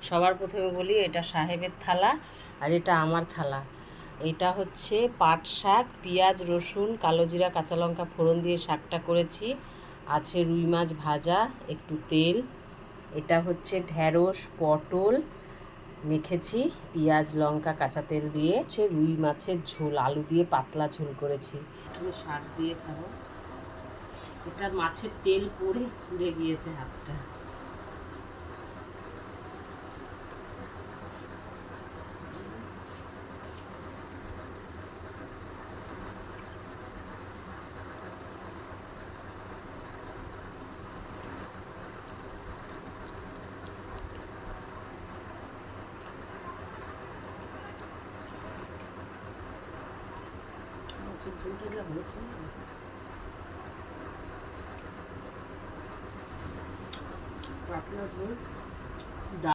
সবার প্রথমে বলি এটা সাহেবের থালা আর এটা আমার থালা। এটা হচ্ছে পাট শাক, পেঁয়াজ রসুন কালো জিরা কাঁচা লঙ্কা ফোড়ন দিয়ে শাকটা করেছি। আছে রুই মাছ ভাজা, একটু তেল। এটা হচ্ছে ঢ্যাঁড়স পটল মেখেছি পেঁয়াজ লঙ্কা কাঁচা তেল দিয়ে। হচ্ছে রুই মাছের ঝোল, আলু দিয়ে পাতলা ঝোল করেছি। আমি শাক দিয়ে খাবো। এটা মাছের তেল পড়ে পুড়ে গিয়েছে হাতটা। ঝোলটা যা হয়েছে পাতলা ঝোল।